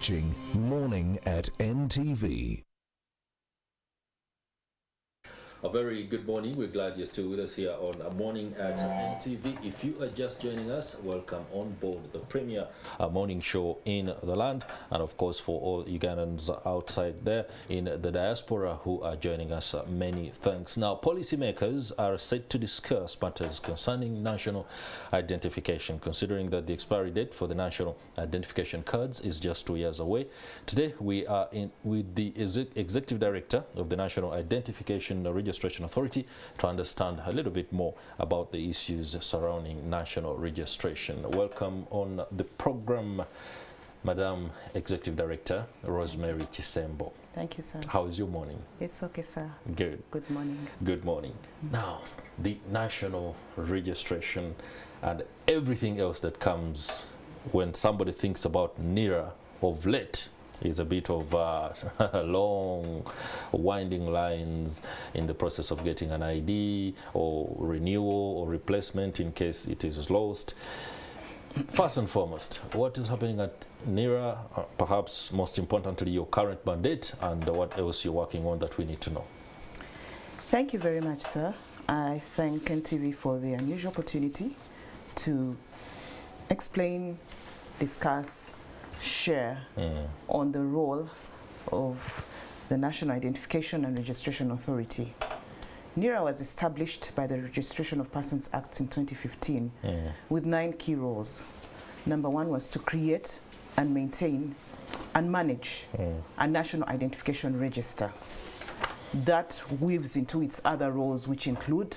watching Morning at NTV. A very good morning. We're glad you're still with us here on Morning at NTV. If you are just joining us, welcome on board the premier morning show in the land. And of course, for all Ugandans outside there in the diaspora who are joining us, many thanks. Now, policymakers are set to discuss matters concerning national identification, considering that the expiry date for the national identification cards is just 2 years away. Today, we are in with the Executive Director of the National Identification Registration Authority to understand a little bit more about the issues surrounding national registration. Welcome on the program, Madam Executive Director Rosemary Kisembo. Thank you, sir. How is your morning? It's okay, sir. Good. Good morning. Good morning. Now, the national registration and everything else that comes when somebody thinks about NIRA of late is a bit of long, winding lines in the process of getting an ID or renewal or replacement in case it is lost. First and foremost, what is happening at NIRA? Perhaps most importantly, your current mandate and what else you're working on that we need to know. Thank you very much, sir. I thank NTV for the unusual opportunity to explain, discuss, share on the role of the National Identification and Registration Authority. NIRA was established by the Registration of Persons Act in 2015 with 9 key roles. Number 1 was to create and maintain and manage a national identification register. That weaves into its other roles, which include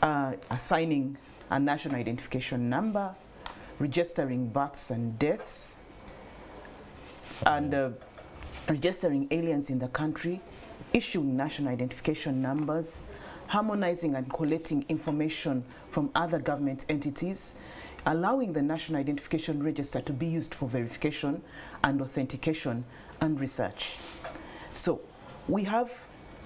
assigning a national identification number, registering births and deaths, and registering aliens in the country, issuing national identification numbers, harmonizing and collating information from other government entities, allowing the National Identification Register to be used for verification and authentication and research. So we have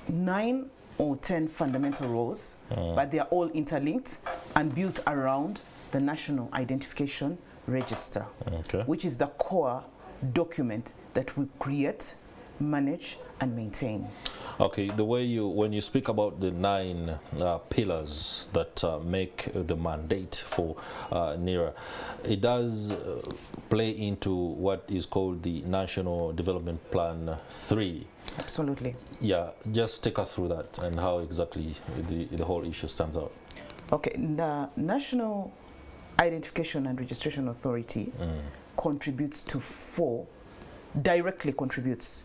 9 or 10 fundamental roles, but they are all interlinked and built around the National Identification Register, which is the core document that we create, manage, and maintain. Okay, the way when you speak about the 9 pillars that make the mandate for NIRA, it does play into what is called the National Development Plan 3. Absolutely. Yeah, just take us through that and how exactly the whole issue stands out. Okay, the National Identification and Registration Authority contributes to 4, directly contributes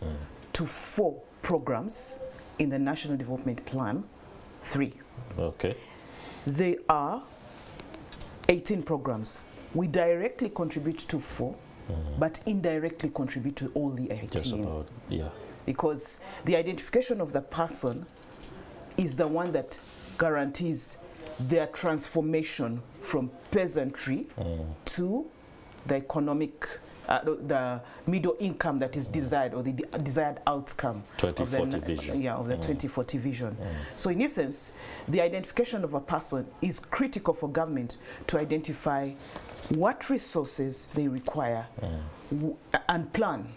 to 4 programs in the National Development Plan 3. Okay. They are 18 programs. We directly contribute to 4, but indirectly contribute to all the 18. Just about, yeah. Because the identification of the person is the one that guarantees their transformation from peasantry to the economic, the middle income that is desired, or the desired outcome 2040 vision. Yeah, of the 2040 vision. So in essence, the identification of a person is critical for government to identify what resources they require and plan.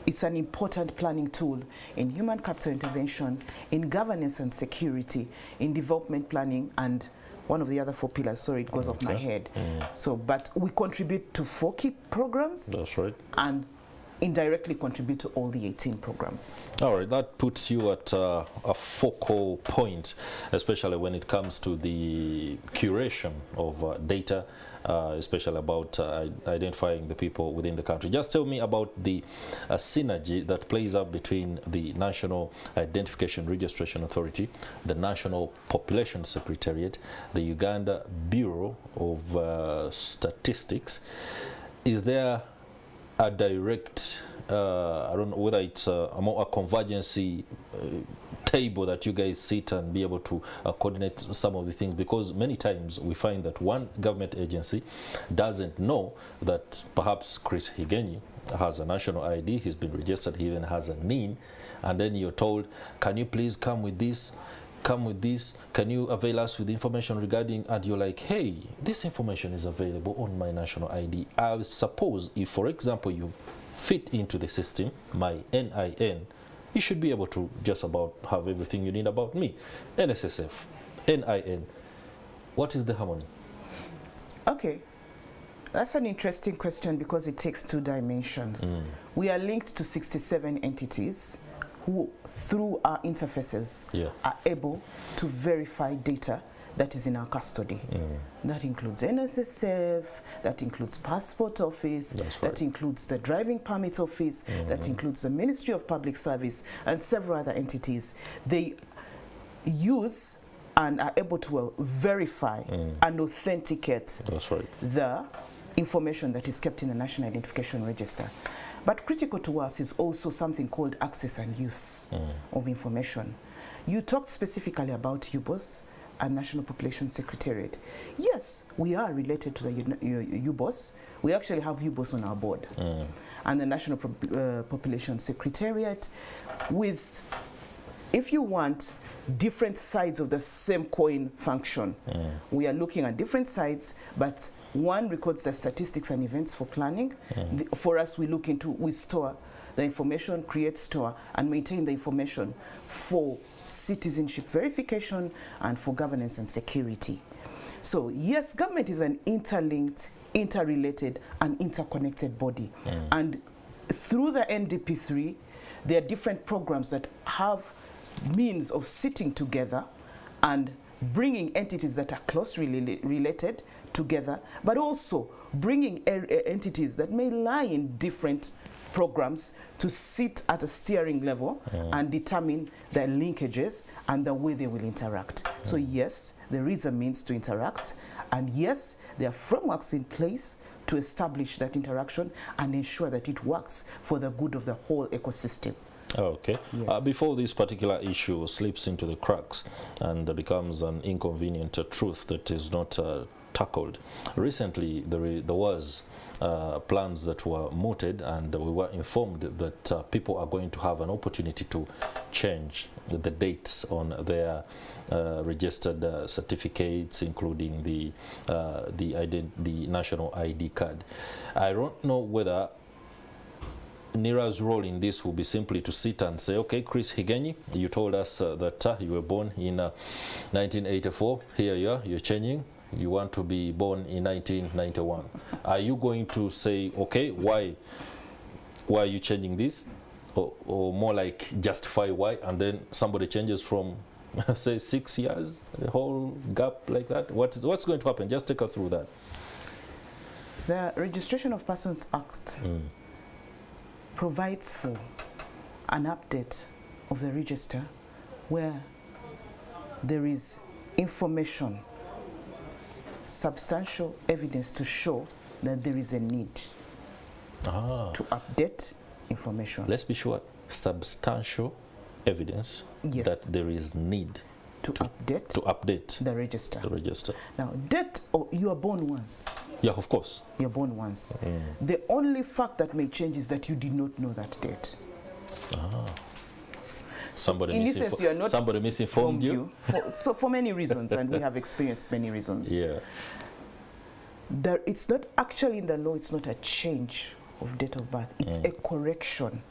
It's an important planning tool in human capital intervention, in governance and security, in development planning, and one of the other 4 pillars. Sorry, it goes off my head. So, but we contribute to 4 key programs. That's right. And indirectly contribute to all the 18 programs. All right, that puts you at a focal point, especially when it comes to the curation of data, especially about identifying the people within the country. Just tell me about the synergy that plays up between the National Identification Registration Authority, the National Population Secretariat, the Uganda Bureau of Statistics. Is there a direct, I don't know whether it's a convergency table that you guys sit and be able to coordinate some of the things, because many times we find that one government agency doesn't know that perhaps Chris Higenyi has a national ID, he's been registered, he even has a NIN, and then you're told, can you please come with this? come with this, can you avail us with information regarding, and you're like, hey, this information is available on my national ID. I suppose if, for example, you fit into the system, my NIN, you should be able to just about have everything you need about me. NSSF, NIN, what is the harmony? Okay, that's an interesting question because it takes two dimensions. We are linked to 67 entities who, through our interfaces, are able to verify data that is in our custody. That includes NSSF, that includes Passport Office, that includes the Driving Permit Office, that includes the Ministry of Public Service, and several other entities. They use and are able to verify and authenticate the information that is kept in the National Identification Register. But critical to us is also something called access and use of information. You talked specifically about UBOS and National Population Secretariat. Yes, we are related to the UBOS. We actually have UBOS on our board. And the National Population Secretariat with, if you want, different sides of the same coin function. We are looking at different sides, but one records the statistics and events for planning. For us, we store the information, create, store, and maintain the information for citizenship verification and for governance and security. So yes, government is an interlinked, interrelated, and interconnected body. And through the NDP3, there are different programs that have means of sitting together and bringing entities that are closely related together, but also bringing entities that may lie in different programs to sit at a steering level and determine their linkages and the way they will interact. So yes, there is a means to interact, and yes, there are frameworks in place to establish that interaction and ensure that it works for the good of the whole ecosystem. Okay. Yes. Before this particular issue slips into the cracks and becomes an inconvenient truth that is not tackled, recently there was plans that were mooted, and we were informed that people are going to have an opportunity to change the dates on their registered certificates, including the national ID card. I don't know whether NIRA's role in this will be simply to sit and say, okay, Chris Higenyi, you told us that you were born in 1984. Here you are, you're changing. You want to be born in 1991. Are you going to say, okay, why are you changing this? Or more like justify why, and then somebody changes from, say, 6 years, a whole gap like that? What's going to happen? Just take us through that. The Registration of Persons Act provides for an update of the register where there is information, substantial evidence to show that there is a need to update information. Let's be sure, substantial evidence that there is need to update the register. Now, date, you are born once. Yeah, of course. You're born once. The only fact that may change is that you did not know that date. Somebody misinformed you? For many reasons, and we have experienced many reasons. It's not actually in the law, it's not a change of date of birth. It's a correction.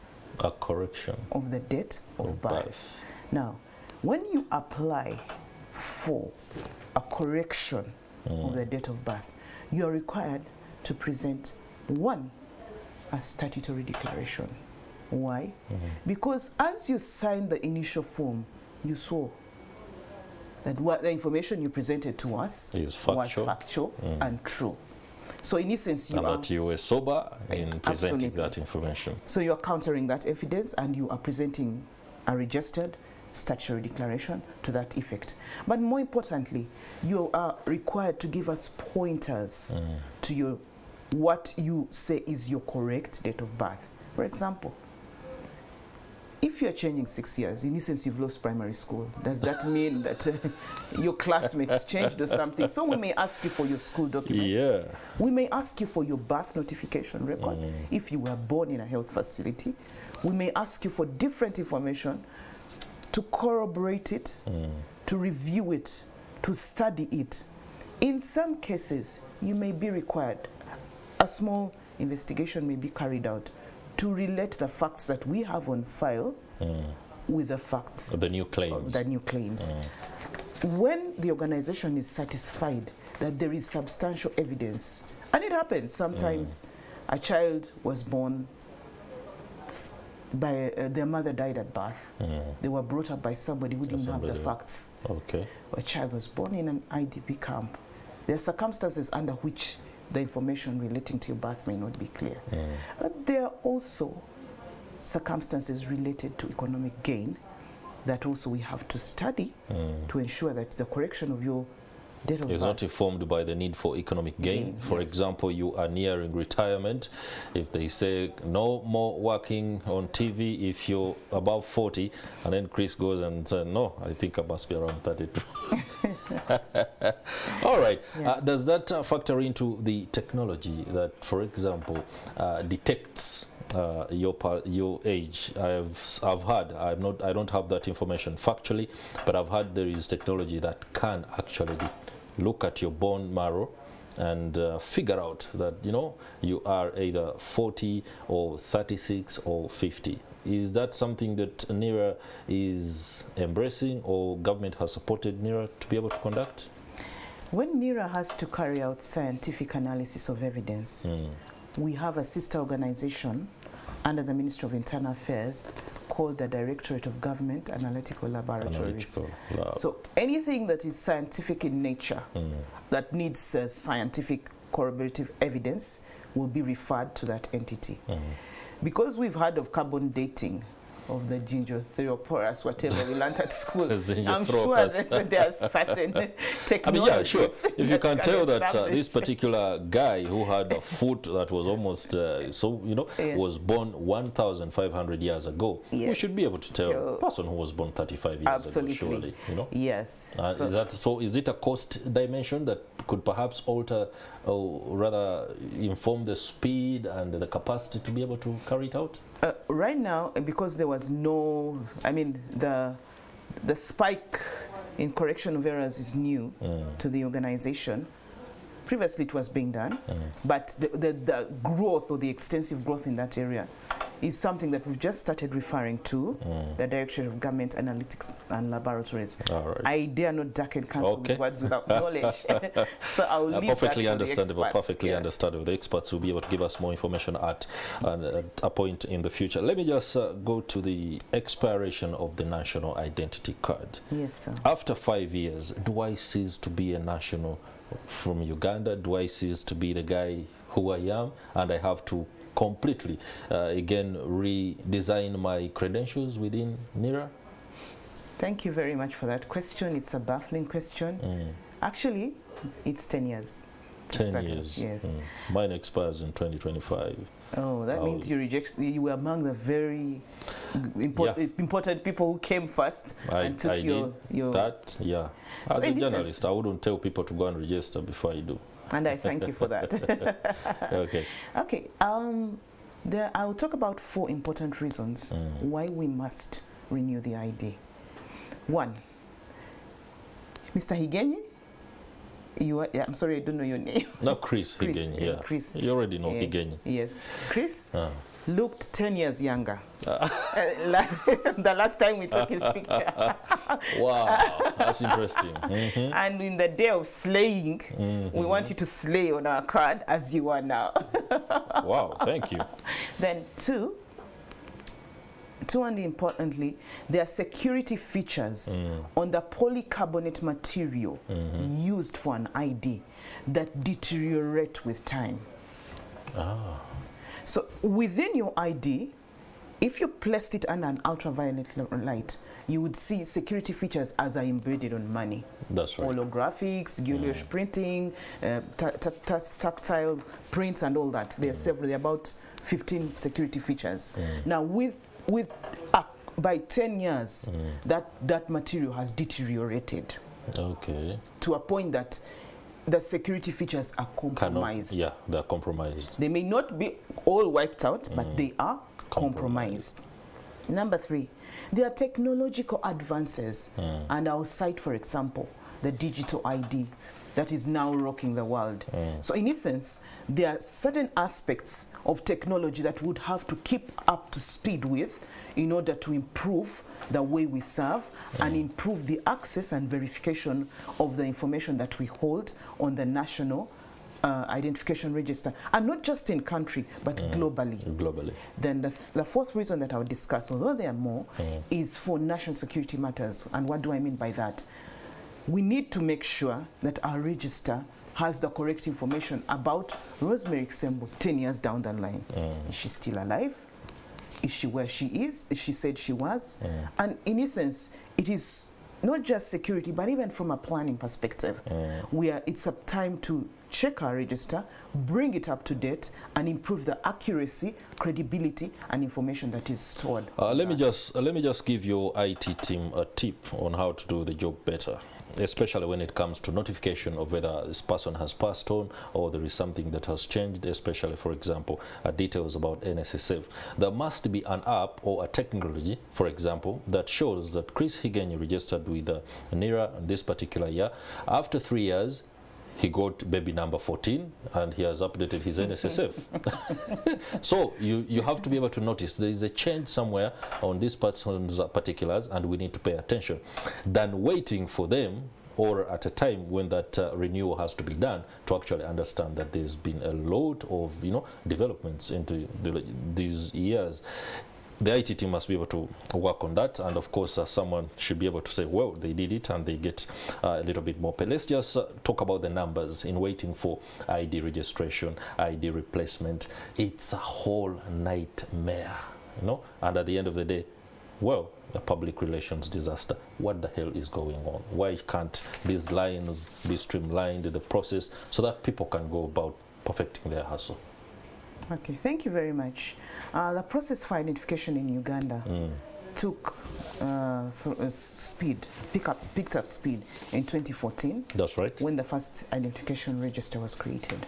A correction. Of the date of birth. Now, when you apply for a correction of the date of birth, you are required to present a statutory declaration. Why? Because as you signed the initial form, you saw that what the information you presented to us was factual and true. So in essence, you were sober in presenting that information. So you are countering that evidence and you are presenting a registered statutory declaration to that effect. But more importantly, you are required to give us pointers to what you say is your correct date of birth. For example, if you're changing 6 years, in essence you've lost primary school. Does that mean that your classmates changed or something? So we may ask you for your school documents. We may ask you for your birth notification record. If you were born in a health facility, we may ask you for different information to corroborate it, to review it, to study it. In some cases, you may be required. A small investigation may be carried out to relate the facts that we have on file with the facts. The new claims. The new claims. When the organization is satisfied that there is substantial evidence, and it happens sometimes, a child was born by their mother died at birth. They were brought up by somebody who didn't have the facts. Okay. A child was born in an IDP camp. There are circumstances under which the information relating to your birth may not be clear. But there are also circumstances related to economic gain that also we have to study to ensure that the correction of your date of birth is not informed by the need for economic gain. For example, you are nearing retirement. If they say no more working on TV if you're above 40, and then Chris goes and says, no, I think I must be around 32. All right. Does that factor into the technology that, for example, detects your age? I've heard, I don't have that information factually, but I've heard there is technology that can actually look at your bone marrow and figure out that you are either 40 or 36 or 50. Is that something that NIRA is embracing, or government has supported NIRA to be able to conduct? When NIRA has to carry out scientific analysis of evidence, we have a sister organization under the Ministry of Internal Affairs called the Directorate of Government Analytical Laboratories. So anything that is scientific in nature that needs scientific corroborative evidence will be referred to that entity. Because we've heard of carbon dating of the gingiotherapus, whatever we learned at school, I'm sure there are certain technologies. I mean, yeah, sure. If you can tell that this particular guy who had a foot that was almost, was born 1,500 years ago, we should be able to tell a person who was born 35 years ago, surely. Yes. Is it a cost dimension that could perhaps alter, or rather inform the speed and the capacity to be able to carry it out? Right now, because there was no, the spike in correction of errors is new to the organization. Previously it was being done, but the growth, or the extensive growth in that area, is something that we've just started referring to, the Directorate of Government Analytics and Laboratories. I dare not darken counsel with words without knowledge. So I'll leave perfectly that understandable. the experts. Perfectly understandable. The experts will be able to give us more information at a point in the future. Let me just go to the expiration of the national identity card. Yes, sir. After 5 years, do I cease to be a national from Uganda? Do I cease to be the guy who I am, and I have to completely again redesign my credentials within NIRA? Thank you very much for that question. It's a baffling question. Actually, it's 10 years. 10 years. Yes. Mine expires in 2025. Oh, that means you were among the very important people who came first and took your that. Yeah. As a journalist, I wouldn't tell people to go and register before I do. And I thank you for that. Okay. Okay. I'll talk about 4 important reasons why we must renew the ID. 1, Mr. Higenyi, I'm sorry, I don't know your name. No, Chris Higenyi. Yeah. Chris. You already know Higenyi. Yes. Chris looked 10 years younger. The last time we took his picture. Wow, that's interesting. And in the day of slaying, we want you to slay on our card as you are now. Wow, thank you. Then 2, and importantly, there are security features on the polycarbonate material used for an ID that deteriorate with time. So within your ID, if you placed it under an ultraviolet light, you would see security features as are embedded on money. That's right. Holographics, guilloche printing, tactile prints and all that. There are several, about 15 security features. Now by 10 years, that material has deteriorated. Okay. To a point that the security features are compromised. They're compromised. They may not be all wiped out, but they are compromised. Number 3, there are technological advances, and I'll cite, for example, the digital ID that is now rocking the world. So in essence, there are certain aspects of technology that would have to keep up to speed with in order to improve the way we serve and improve the access and verification of the information that we hold on the national identification register, and not just in country but globally. Then the 4th reason that I would discuss, although there are more, is for national security matters. And what do I mean by that? We need to make sure that our register has the correct information about Rosemary Kisembo 10 years down the line. Is she still alive? Is she where she is? She said she was. And in essence, it is not just security, but even from a planning perspective, it's a time to check our register, bring it up to date, and improve the accuracy, credibility, and information that is stored. Let me just give your IT team a tip on how to do the job better, especially when it comes to notification of whether this person has passed on or there is something that has changed, especially, for example, details about NSSF. There must be an app or a technology, for example, that shows that Chris Higenyi registered with NIRA this particular year. After 3 years, he got baby number 14 and he has updated his NSSF. So you have to be able to notice there is a change somewhere on this person's particulars, and we need to pay attention, than waiting for them or at a time when that renewal has to be done to actually understand that there's been a lot of developments into these years. The IT team must be able to work on that, and of course someone should be able to say, well, they did it, and they get a little bit more pay. Let's just talk about the numbers in waiting for ID registration, ID replacement. It's a whole nightmare, and at the end of the day, well, a public relations disaster. What the hell is going on? Why can't these lines be streamlined in the process so that people can go about perfecting their hustle? Okay, thank you very much. The process for identification in Uganda took picked up speed in 2014. That's right. When the first identification register was created.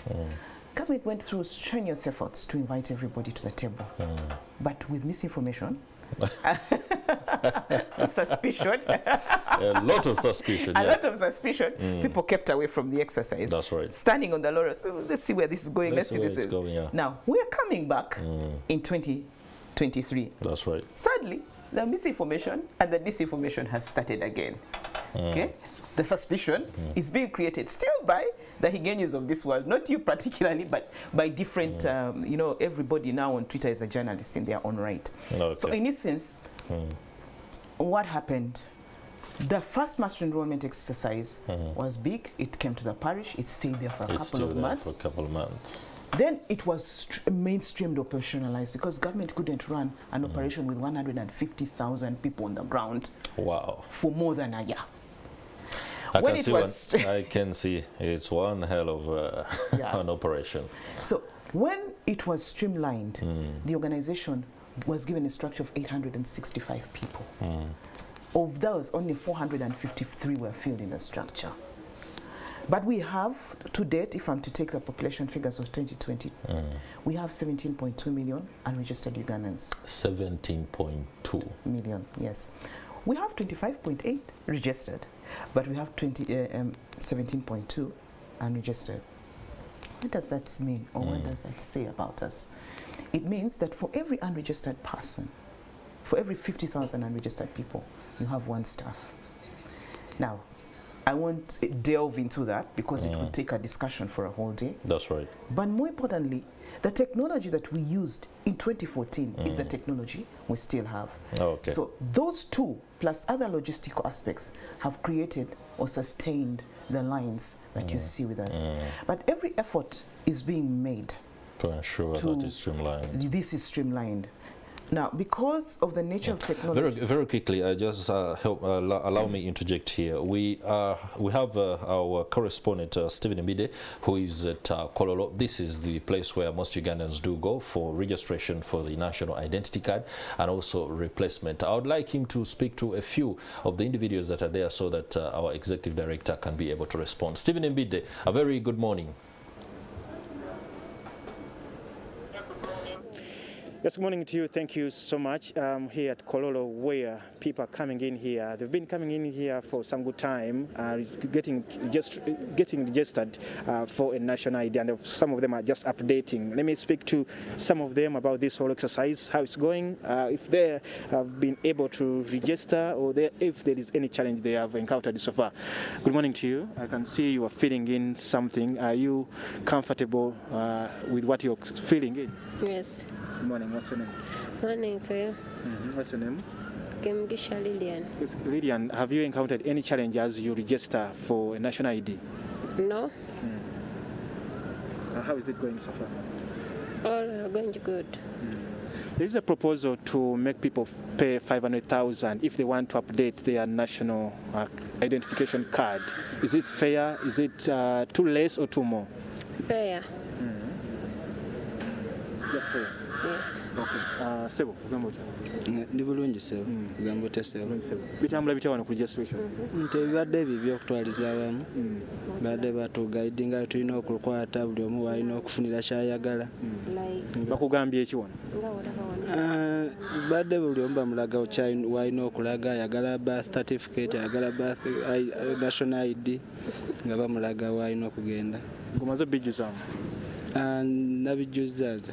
Government went through strenuous efforts to invite everybody to the table, but with misinformation. Suspicion. A lot of suspicion. A lot of suspicion. People kept away from the exercise. That's right. Standing on the laurels. So let's see where this is going. Let's see where this is going. Yeah. Now we are coming back in 2023. That's right. Sadly, the misinformation and the disinformation has started again. Okay. The suspicion is being created still by the Higenyis of this world, not you particularly, but by different, everybody now on Twitter is a journalist in their own right. Okay. So in essence, what happened? The first master enrollment exercise was big. It came to the parish. It stayed there for a couple of months. Then it was mainstreamed, operationalized, because government couldn't run an operation with 150,000 people on the ground. Wow. For more than a year. I can see it's one hell of an operation. So when it was streamlined, the organization was given a structure of 865 people. Of those, only 453 were filled in the structure. But we have, to date, if I'm to take the population figures of 2020, we have 17.2 million unregistered Ugandans. 17.2 million, yes. We have 25.8 registered, but we have 17.2 unregistered. What does that mean, or what does that say about us? It means that for every unregistered person, for every 50,000 unregistered people, you have one staff. Now, I won't delve into that because it would take a discussion for a whole day. That's right. But more importantly, the technology that we used in 2014 is the technology we still have. Okay. So those two, plus other logistical aspects, have created or sustained the lines that you see with us. But every effort is being made to ensure that it's streamlined. This is streamlined. Now, because of the nature of technology... Very quickly, just allow me interject here. We have our correspondent, Stephen Mbide, who is at Kololo. This is the place where most Ugandans do go for registration for the national identity card and also replacement. I would like him to speak to a few of the individuals that are there so that our executive director can be able to respond. Stephen Mbide, a very good morning. Yes, good morning to you. Thank you so much. Here at Kololo, where people are coming in here. They've been coming in here for some good time, getting registered for a national ID, and some of them are just updating. Let me speak to some of them about this whole exercise, how it's going, if they have been able to register, or if there is any challenge they have encountered so far. Good morning to you. I can see you are filling in something. Are you comfortable with what you're filling in? Yes. Good morning. What's your name? Morning to you. What's your name? Kimgisha Lillian. Yes, Lillian, have you encountered any challenge as you register for a national ID? No. How is it going so far? All going good. There is a proposal to make people pay 500,000 if they want to update their national identification card. Is it fair? Is it too less or too more? Fair. Just fair. Yes. Okay. Sebo, ugambo ki? Ndi bulungi sebo, ugambo te sebo. Bitambula bitya wano ku registration? Nti ebibadde ebyo okutwaliza awamu. Badde batugaidinga tulina okukwata buli omu walina okufunira kyayagala. Bakugambye eki wano? Badde buli omu bamulaga walina okulaga ayagala birth certificate, ayagala birth national ID nga bamulaga walina okugenda. Ngomaze bijjuzaamu? Nabijjuzaaza.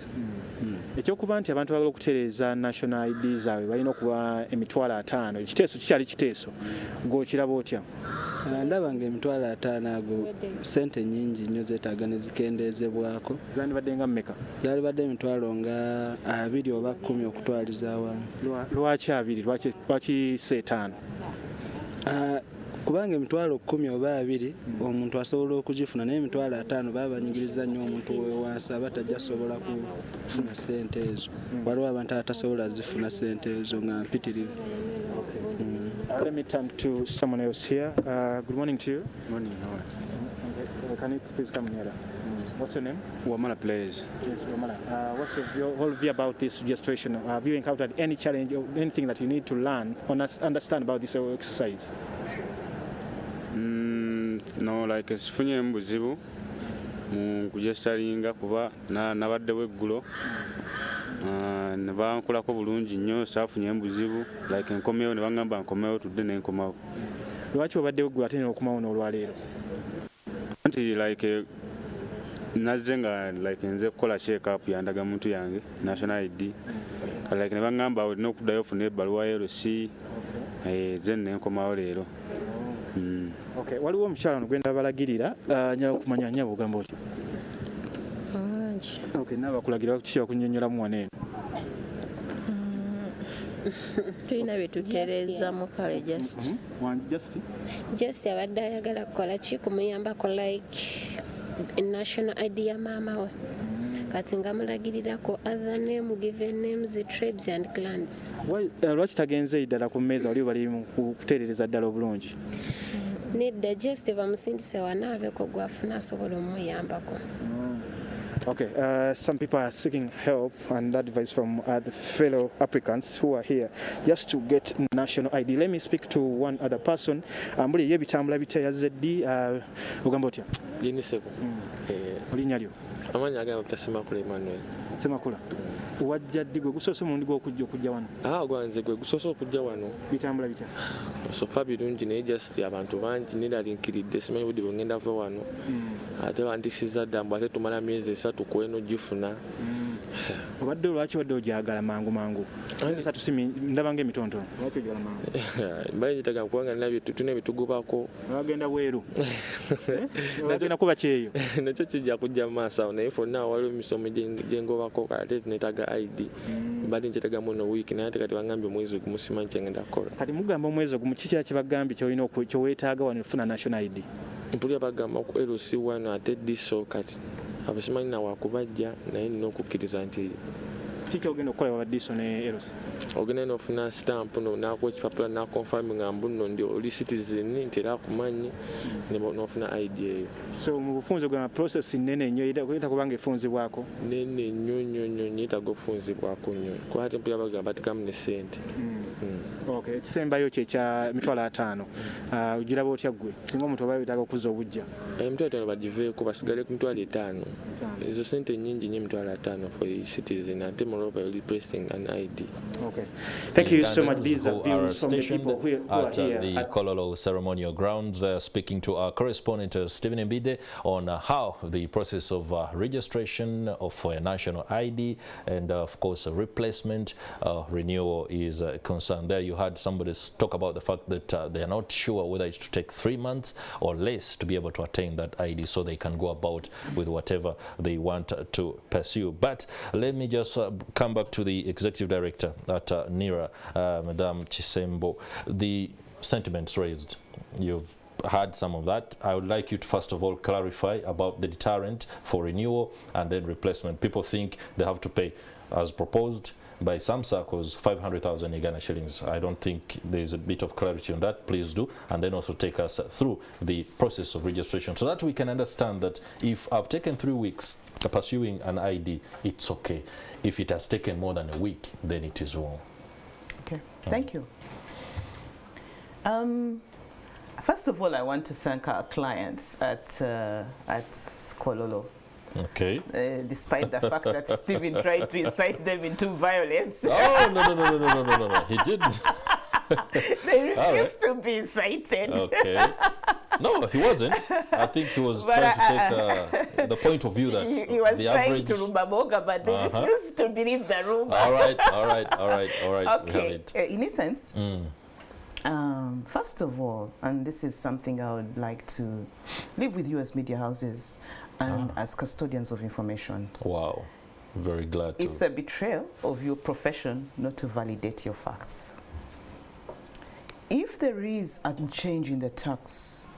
Ekyokuba nti abantu bagala okutereeza national ID zaabwe balina okuba $5,000. Ekiteeso kikyali kiteeso. Ng'okiraba otya? Ndaba ng'emitwalo 5 ago ssente nnyingi nnyo zeetaaga ne zikendeezebwako. Zandibadde nga mmeka? Zaalibadde emitwalo nga 2 oba 10 okutwaliza awamu. Lwaki 2? Lwaki $5? Kubanga emitwalo 10 oba 2 omuntu asobola okugifuna naye emitwalo 5 baba banyigiriza nnyo omuntu wewansi aba tajja sobola kufuna ssente ezo. Waliwo abantu atasobola zifuna ssente ezo nga mpitirivu. Let me turn to someone else here. Good morning to you. Morning, how are you? Can you please come nearer? What's your name? Wamala, please. Yes, Wamala. What's your whole view about this registration? Have you encountered any challenge or anything that you need to learn or understand about this exercise? No, like sifunye mbuzibu mu kugestaringa kuba nabaddewo eggulo ne bankolako bulungi nnyo saafunye mbuzibu like enkomewo ne baŋŋamba nkomewo tudde n'enkomawo. Lwaki obaddewo eggulu ate n'okomawo n'olwaleero? Nti like nazze nga like nze kukola check-up ya ndagamuntu yange national ID like ne baŋŋamba olina okuddayo ofuna ebbaluwa ya LC ze n'enkomawo leero. Okay, waliwo omukyala ono gwenda balagirira nyala okumanya nyaba ogamba otyo? Okay, nawe bakulagira ki bakunnyonnyolamu wano eno? Tulina bye tutereeza mu kale just abadde ayagala kukola ki kumuyambako like national ID ya maama we kati nga mulagirirako other name, given names, tribes and clans. Lwaki tagenze ddala ku mmeeza wali bali mu kutereereza ddala obulungi? Nedda just bamusindise wanaabeko gwafuna asobola omuyambako. Okay, some people are seeking help and advice from the fellow applicants who are here just to get national ID. Let me speak to one other person. Mbuli ye bitambula bitya yazze ddi ogamba otya? Liniseko. Olinnya lyo? Amanya agamba Semakula Emmanuel. Semakula. Wajja ddi gwe gusoose mulundi gw'okujja wano? Gwanze gwe gusoose okujja wano. Bitambula bitya? Sofa birungi naye just abantu bangi neralinkiridde simanyi budde bwengenda va wano. Ate bandisiza dda mbu ate tumala myezi 3 kweno gifuna. Obadde lwaki wadde ogyagala mangu? Ndaba ng'emitontoono. Lwaki ogyagala mangu? Mbaye njitaga kubanga nabyo tulina ebitugobako. Wagenda weeru. Wagenda kuba kyeyo. Nakyo kijja kujja mu maaso awo naye fonna waliwo emisomo gye ngobako ate neetaaga ID. Mbadde njitaga muno wiiki naye ate kati bangambye omwezi ogumu simanyi kyengenda kukola. Kati mugamba omwezi ogumu kiki kyebagambye kyolina kyoweetaaga wano ofuna national ID? Mpulira bagamba ku LC wano ate diso kati abasimanyi na wakubajja naye nina okukkiriza nti kiki ogenda okukola wabaddiso ne LC? Ogenda n'ofuna stamp n'akuwa ekipapula n'akonfirm nga mbuno ndi oli citizen nti era akumanyi n'ofuna ID eyo. So mu bufunze gwa process nnene nnyo yita kubanga efunzibwako? Nnene nnyo nnyo nnyo yetaaga ofunzibwako nnyo kuba ate mpulira bagamba tekamu ne ssente. Okay, ekisembayo kye kya $5,000 ogiraba otya ggwe singa omuntu oba yetaaga okuzza obujja? $5,000 bagiveeko basigale ku $5,000. Ezo sente nnyingi nnyo $5,000 for a citizen ate moreover replacing an ID. Okay, thank you so much. These are Our views from the station people who are at here the at Kololo ceremonial grounds, speaking to our correspondent Stephen Mbide on how the process of registration for a national ID and of course a replacement renewal is concerned. There you had somebody talk about the fact that they are not sure whether it should take 3 months or less to be able to attain that ID so they can go about with whatever they want to pursue. But let me just come back to the executive director at NIRA, Madame Kisembo. The sentiments raised, you've had some of that. I would like you to first of all clarify about the deterrent for renewal and then replacement. People think they have to pay as proposed by some circles 500,000 Uganda shillings. I don't think there's a bit of clarity on that. Please do, and then also take us through the process of registration so that we can understand that if I've taken 3 weeks pursuing an ID, it's okay. If it has taken more than a week, then it is wrong. Okay, thank you. First of all, I want to thank our clients at Kololo. Okay. Despite the fact that Stephen tried to incite them into violence. Oh, no, he didn't. They refused to be incited. Okay. No, he wasn't. I think he was trying to take the point of view that he was the trying average... to rubaboga, but they refused to believe the rumor. All right. Okay. In essence, first of all, and this is something I would like to leave with you as media houses and as custodians of information. Wow, very glad to. It's a betrayal of your profession not to validate your facts. If there is a change in the tax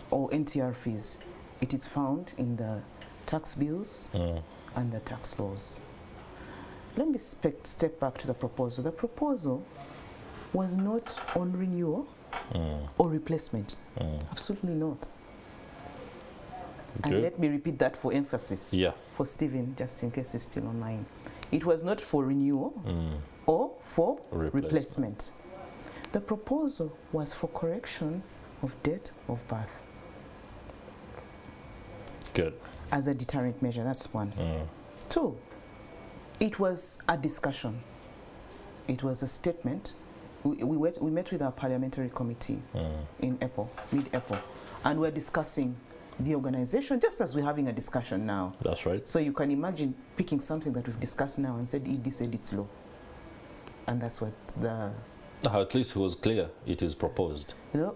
or NTR fees, it is found in the tax bills and the tax laws. Let me step back to the proposal. The proposal was not on renewal or replacement. Absolutely not. And let me repeat that for emphasis for Stephen, just in case he's still online. It was not for renewal or for replacement. The proposal was for correction of date of birth. Good. As a deterrent measure, that's one. 2, it was a discussion. It was a statement. We met with our parliamentary committee in mid-April, and we're discussing the organization just as we're having a discussion now. That's right. So you can imagine picking something that we've discussed now and said ED said it's low. And that's what the... At least he was clear it is proposed. No.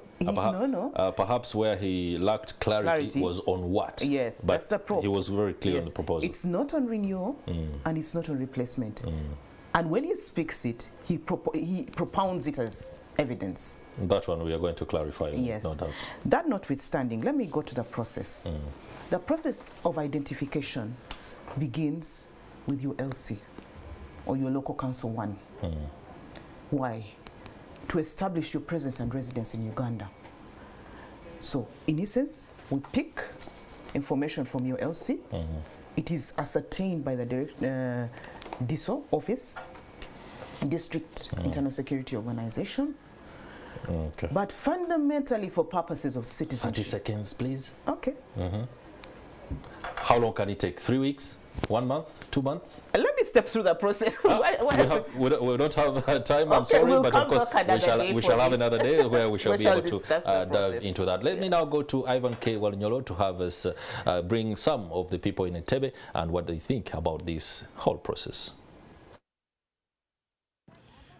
Perhaps where he lacked clarity was on what. Yes, but that's the problem. He was very clear on the proposal. It's not on renewal and it's not on replacement. And when he speaks it, he propounds it as evidence. That one we are going to clarify. Yes. No doubt. That notwithstanding, let me go to the process. The process of identification begins with your LC or your local council 1. Why? To establish your presence and residence in Uganda. So, in essence, we pick information from your LC. It is ascertained by the DISO office, District Internal Security Organization. Okay. But fundamentally for purposes of citizenship. 30 seconds, please. Okay. How long can it take? 3 weeks? 1 month? 2 months? Let me step through the process. We don't have time, I'm sorry, but of course we shall have another day where we shall be able to dive into that. Let me now go to Ivan K. Walinyolo to have us bring some of the people in Entebbe and what they think about this whole process.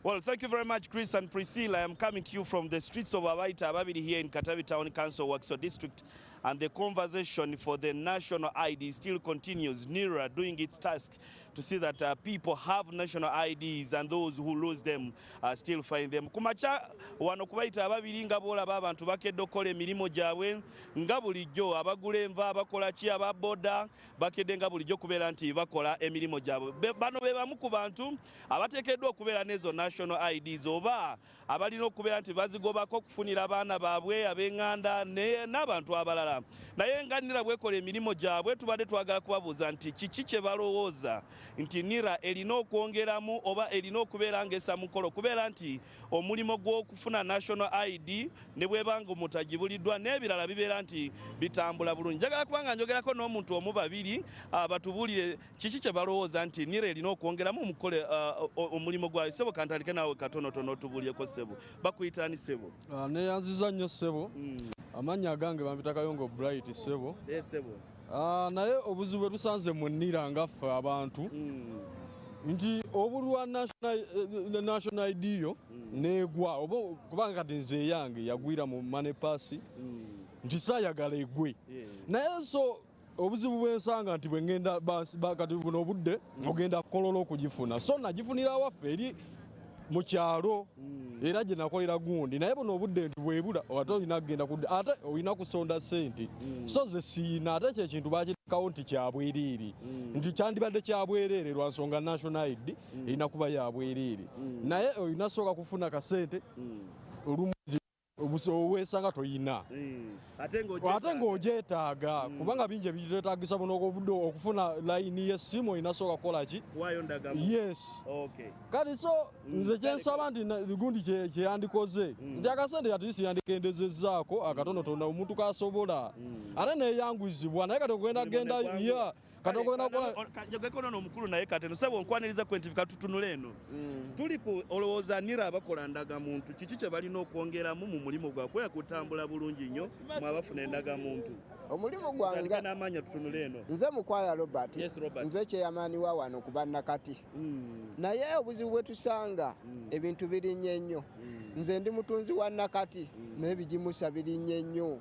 Well, thank you very much, Chris and Priscilla. I am coming to you from the streets of Abaita Ababiri here in Katavi Town Council, Wakiso District. And the conversation for the national ID still continues. NIRA doing its task to see that people have national IDs and those who lose them still find them. Kumacha wano kubaita ababiri nga bolaba abantu bakedde okola emirimu gyabwe nga bulijjo abagula enva abakola ki ababoda bakedde nga bulijjo kubeera nti bakola emirimu gyabwe. Bano be bamu ku bantu abateekeddwa okubeera n'ezo national IDs oba abalina okubeera nti bazigobako okufunira abaana baabwe ab'eŋŋanda n'abantu abalala. NIRA naye nga NIRA bwekola emirimu gyabwe tubadde twagala kubabuuza nti kiki kye balowooza nti NIRA erina okwongeramu oba erina okubeera ng'essa mukolo kubeera nti omulimo gw'okufuna national ID ne bwebanga omuntu agibuliddwa n'ebirala bibeera nti bitambula bulungi. Njagala kubanga njogerako n'omuntu omu babiri batubuulire kiki kye balowooza nti NIRA erina okwongeramu mukole omulimo gwayo. Ssebo kantandike naawe katonotono otubuulyeko ssebo. Bakuyitaani ssebo? Neyanziza nnyo ssebo. Amannya agange bampita Kayongo Bright ssebo. Ssebo. Naye obuzibu bwe tusanze mu NIRA ngaffe abantu nti obulwa national ID yo negwa oba kubanga kati nze eyange yagwira mu money pass nti saayagala egwe. Naye so obuzibu bwensanga nti bwe ngenda kati buno obudde ogenda kololo okugifuna so nagifunira waffe eri mu kyalo era gye nakolera gundi naye buno obudde nti bwebula ate olina kugenda ate olina kusonda ssente so ze siina ate kyekintu bakitekawo nti kyabwereere nti kyandibadde kyabwereere lwa nsonga national ID erina kuba yabwereere naye olina sooka kufuna kasente olumu owesanga toyina ate ng'ogyetaaga kubanga bingi ebitetagisa buno obudde okufuna layini y'essimu olina sooka kukola ki? Yes. Kati so nze kyensaba nti gundi kyeyandikoze nti akasente yatisi yandikendezezzaako akatonotono omuntu kasobola ate neeyanguzibwa naye kati okugenda gendayo Jogekono omukulu naye kati nsebo nkwaniriza kwenti katutunule eno. Tuli ku olowooza NIRA abakola endagamuntu kiki kye balina okwongeramu mu mulimu gwakwe kutambula bulungi nnyo mwabafuna endagamuntu. Omulimu gwange n'amaanya tutunule eno. Nze Mukwaya Robert. Nze kyeyamaani wa wano ku bannakati. Naye obuzibu bwe tusanga ebintu birinnye nnyo. Nze ndi mutunzi wa nakati n'ebigimusa birinnye nnyo.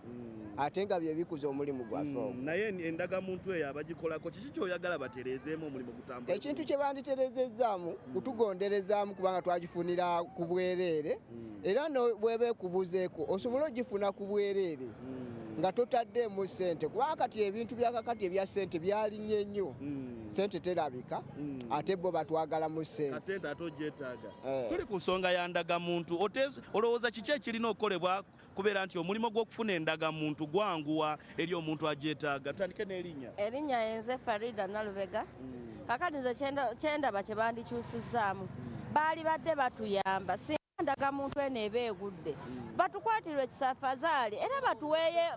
Ate nga bye bikuza omulimu gwaffe. Naye endagamuntu eyo abagikolako kiki kyoyagala batereezeemu omulimu gutambula? Ekintu kye banditereezezzaamu kutugonderezaamu kubanga twagifunira ku bwereere era bw'eba ekubuzeeko osobola ogifuna ku bwereere nga totaddeemu ssente kubanga kati ebintu byakakati ebya ssente byalinnye nnyo ssente terabika ate bo batwagala mu ssente kasente ate ogyetaaga. Tuli ku nsonga ya ndagamuntu olowooza kiki ekirina okukolebwa kubeera nti omulimu gw'okufuna endagamuntu gwanguwa eri omuntu agyetaaga? Tandike n'erinnya. Erinnya yenze Farida Nalubega. Kakati nze kyendaba kye bandikyusizzaamu baali badde batuyamba ndagamuntu eno eba egudde batukwatirwe ekisafazaali era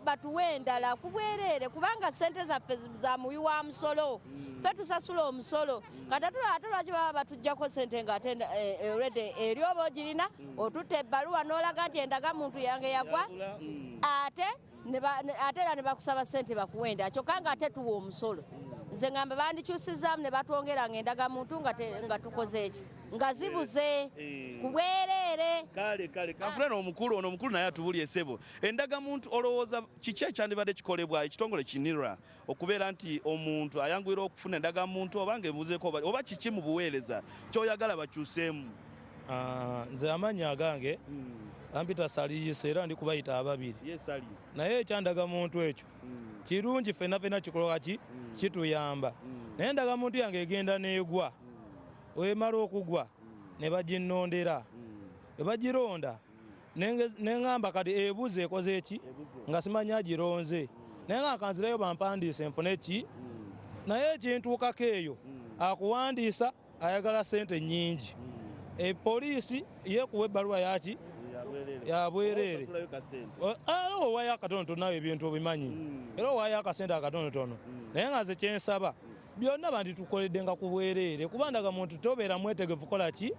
batuwe endala ku bwereere kubanga ssente zaffe za muwi wa musolo ffe tusasula omusolo kati ate lwaki baba batuggyako ssente ng'ate olwedde eri oba ogirina otutta ebbaluwa n'olaga nti endagamuntu yange yagwa ate era ne bakusaba ssente bakuwenda kyokka nga ate tuwa omusolo. Nze ngamba bandikyusizzaamu ne batwongera ng'endagamuntu nga tukoze eki nga zibuze ku bwereere. Kale kanfulana ono omukulu naye atubulye ssebo. Endagamuntu olowooza kiki ekyandibadde kikolebwa ekitongole ki NIRA okubeera nti omuntu ayanguyira okufuna endagamuntu oba ng'ebuzeeko oba kiki mu buweereza ky'oyagala bakyuseemu? Nze amannya agange ampita Saliyise era ndi kubayita ababiri. Naye ekyandagamuntu ekyo kirungi ffenna kikola ki kituyamba naye endagamuntu yange egenda n'egwa wemala okugwa ne baginnondera ne bagironda neŋŋamba kati ebuze ekoze eki nga simanyi agironze naye nga kanzirayo bampandiise nfune ki naye ekintuukako eyo akuwandiisa ayagala ssente nnyingi poliisi yeekuwa ebbaluwa yaki yabwereere era owayo akatonotono nawe ebintu obimanyi era owayo akasente akatonotono naye nga ze kyensaba byonna banditukoledde nga ku bwereere kuba ndagamuntu tobeera mwetegefu kola ki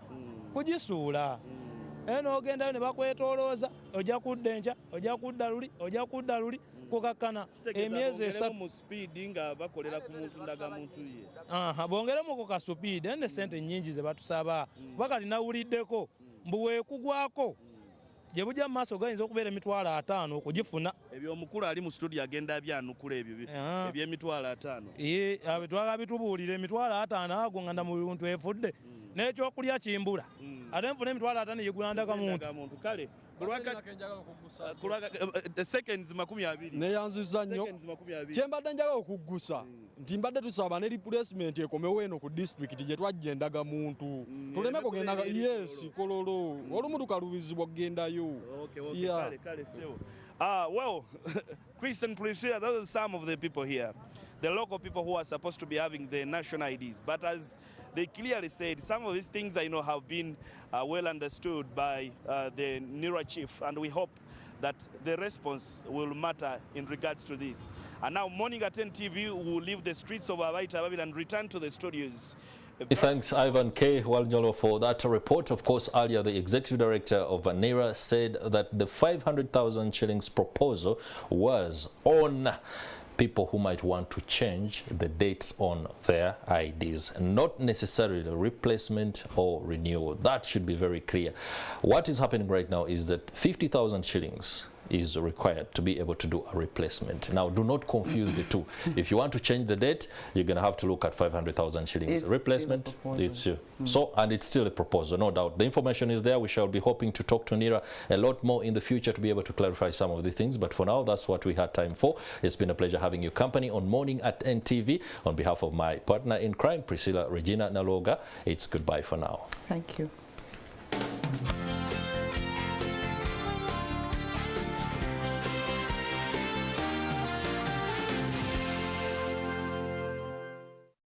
kugisuula n'ogendayo ne bakwetoolooza ojja kudda enkya ojja kudda luli kukakkana emyezi esatu mu speedi nga bakolera ku muntu ndagamuntu ye bongeremu ku kasupiidi ne ssente nnyingi ze batusaba kuba kati nawuliddeko mbu weekugwako gye bujja mu maaso gayinza okubeera emitwalo 5 okugifuna. Ebyo omukulu ali mu studio agenda abyanukula ebyo eby'emitwalo 5. Twagala bitubuulire emitwalo 5 ago nga mu bintu efudde n'ekyokulya kimbula ate nfuna emitwalo 5 yegula ndagamuntu. Kale seconds 20 neyanziza nnyo kyembadde njagala okuggusa nti mbadde tusaba ne replacement ekomewo eno ku district gye twajja endagamuntu tuleme kugenda kololo olumu tukalubizibwa kugendayo. Well Chris and Priscilla, those are some of the people here, the local people who are supposed to be having the national IDs. But as they clearly said, some of these things I know have been well understood by the NIRA chief, and we hope that the response will matter in regards to this. And now, Morning at NTV will leave the streets of Abaita and return to the studios. Thanks, Ivan K. Waljolo, for that report. Of course, earlier the executive director of NIRA said that the 500,000 shillings proposal was on people who might want to change the dates on their IDs, not necessarily replacement or renewal. That should be very clear. What is happening right now is that 50,000 shillings is required to be able to do a replacement. Now, do not confuse the two. If you want to change the date, you're going to have to look at 500,000 shillings. Replacement, it's so, and it's still a proposal, no doubt. The information is there. We shall be hoping to talk to NIRA a lot more in the future to be able to clarify some of the things. But for now, that's what we had time for. It's been a pleasure having you company on Morning at NTV. On behalf of my partner in crime, Priscilla Regina Naloga, it's goodbye for now. Thank you.